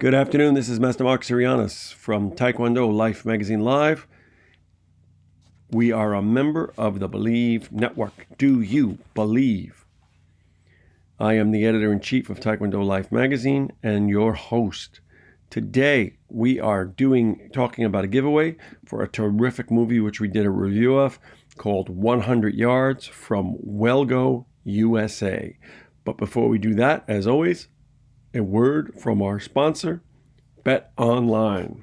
Good afternoon. This is Master Marc Zirogiannis from Taekwondo Life Magazine Live. We are a member of the Believe Network. Do you believe? I am the editor-in-chief of Taekwondo Life Magazine and your host. Today, we are talking about a giveaway for a terrific movie which we did a review of called 100 Yards from Welgo, USA. But before we do that, as always, a word from our sponsor, Bet Online.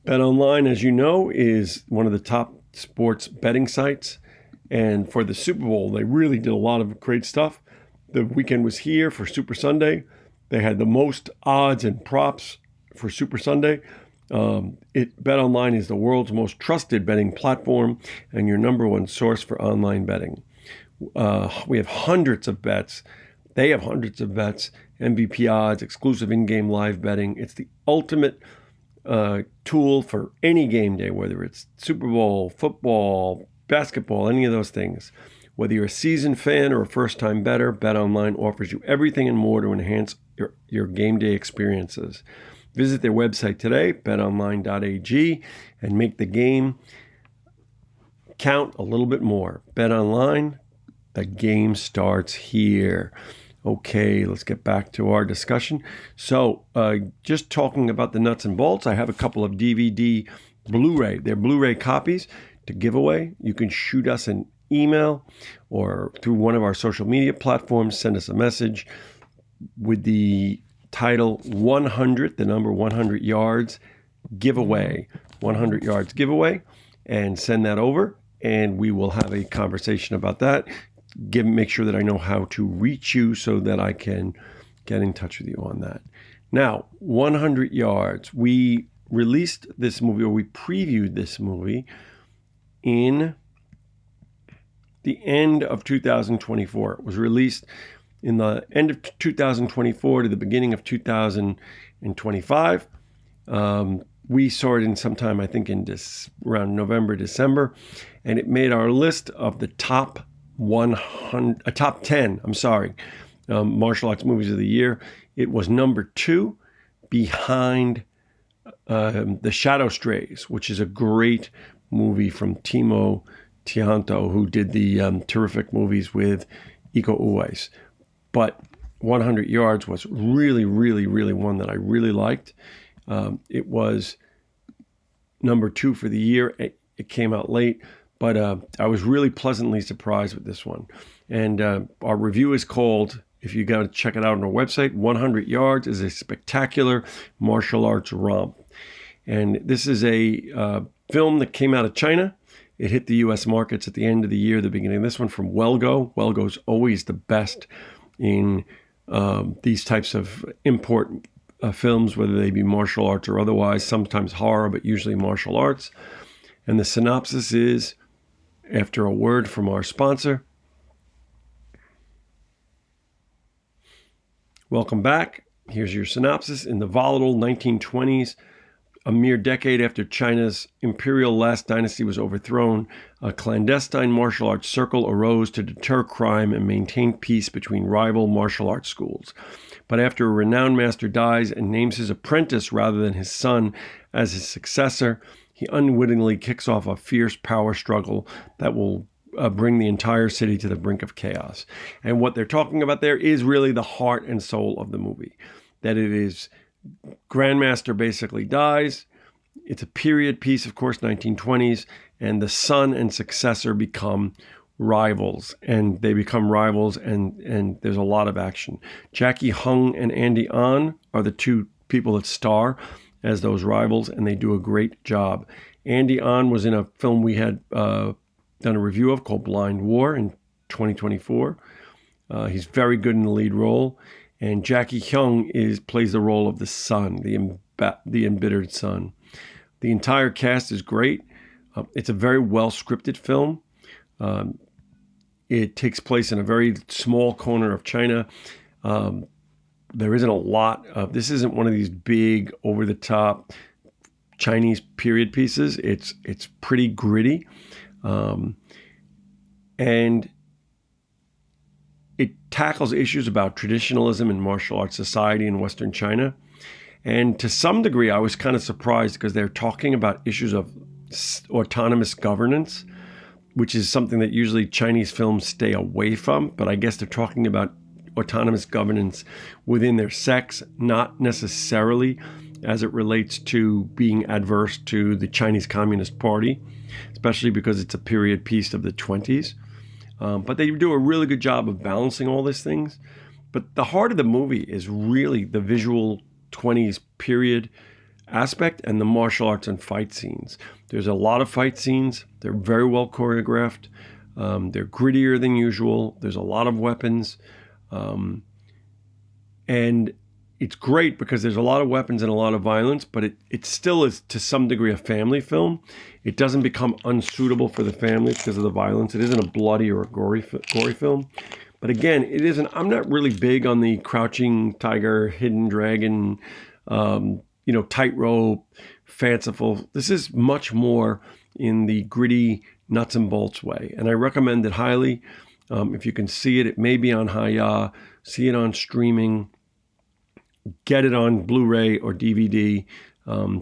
Bet Online, as you know, is one of the top sports betting sites. And for the Super Bowl, they really did a lot of great stuff. The weekend was here for Super Sunday. They had the most odds and props for Super Sunday. Bet Online is the world's most trusted betting platform and your number one source for online betting. We have hundreds of bets. They have hundreds of bets, MVP odds, exclusive in-game live betting. It's the ultimate tool for any game day, whether it's Super Bowl, football, basketball, any of those things. Whether you're a seasoned fan or a first-time bettor, BetOnline offers you everything and more to enhance your game day experiences. Visit their website today, betonline.ag, and make the game count a little bit more. BetOnline, the game starts here. Okay, let's get back to our discussion. So, just talking about the nuts and bolts, I have a couple of DVD BluRay. They're BluRay copies to give away. You can shoot us an email or through one of our social media platforms, send us a message with the title 100, the number 100 yards giveaway, 100 yards giveaway, and send that over, and we will have a conversation about that. Make sure that I know how to reach you so that I can get in touch with you on that. Now, 100 Yards. We released this movie, or we previewed this movie in the end of 2024. It was released in the end of 2024 to the beginning of 2025. We saw it in sometime, I think, around November, December, and it made our list of the top 10 martial arts movies of the year. It was number 2 behind The Shadow Strays, which is a great movie from Timo Tihonto, who did the terrific movies with Iko Uwais. But 100 Yards was really, really, really one that I really liked. It was number 2 for the year. It came out late. But I was really pleasantly surprised with this one. And our review is called, if you got to check it out on our website, 100 Yards is a spectacular martial arts romp. And this is a film that came out of China. It hit the U.S. markets at the end of the year, the beginning of this one, from Welgo. Welgo's always the best in these types of import films, whether they be martial arts or otherwise, sometimes horror, but usually martial arts. And the synopsis is, after a word from our sponsor. Welcome back. Here's your synopsis. In the volatile 1920s, a mere decade after China's imperial last dynasty was overthrown, a clandestine martial arts circle arose to deter crime and maintain peace between rival martial arts schools. But after a renowned master dies and names his apprentice rather than his son as his successor, he unwittingly kicks off a fierce power struggle that will bring the entire city to the brink of chaos. And what they're talking about there is really the heart and soul of the movie. That it is, Grandmaster basically dies. It's a period piece, of course, 1920s, and the son and successor become rivals. And they become rivals, and there's a lot of action. Jackie Hung and Andy On are the two people that star as those rivals, and they do a great job. Andy On was in a film we had done a review of called Blind War in 2024. He's very good in the lead role. And Jackie Hyung plays the role of the son, the embittered son. The entire cast is great. It's a very well-scripted film. It takes place in a very small corner of China. There isn't a lot of, this isn't one of these big, over-the-top Chinese period pieces. It's pretty gritty. And it tackles issues about traditionalism in martial arts society in Western China. And to some degree, I was kind of surprised because they're talking about issues of autonomous governance, which is something that usually Chinese films stay away from. But I guess they're talking about autonomous governance within their sects, not necessarily as it relates to being adverse to the Chinese Communist Party, especially because it's a period piece of the 20s. But they do a really good job of balancing all these things. But the heart of the movie is really the visual 20s period aspect and the martial arts and fight scenes. There's a lot of fight scenes. They're very well choreographed. They're grittier than usual. There's a lot of weapons. And it's great because there's a lot of weapons and a lot of violence, but it still is to some degree a family film. It doesn't become unsuitable for the family because of the violence. It isn't a bloody or a gory film. But again, I'm not really big on the crouching tiger, hidden dragon, tightrope, fanciful. This is much more in the gritty nuts and bolts way. And I recommend it highly. If you can see it, it may be on Hi-Ya, see it on streaming, get it on Blu-ray or DVD.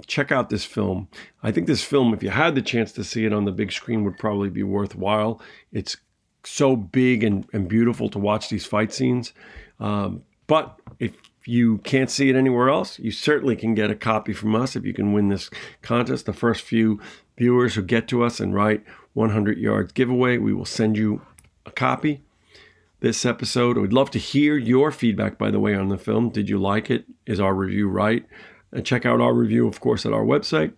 Check out this film. I think this film, if you had the chance to see it on the big screen, would probably be worthwhile. It's so big and beautiful to watch these fight scenes. But if you can't see it anywhere else, you certainly can get a copy from us if you can win this contest. The first few viewers who get to us and write 100 yards giveaway, we will send you a copy. This episode, I would love to hear your feedback, by the way, on the film. Did you like it? Is our review right? And check out our review, of course, at our website.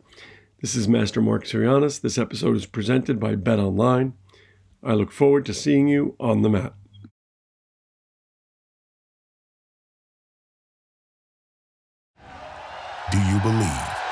This is Master Marc Zirogiannis. This episode is presented by Bet Online. I look forward to seeing you on the mat. Do you believe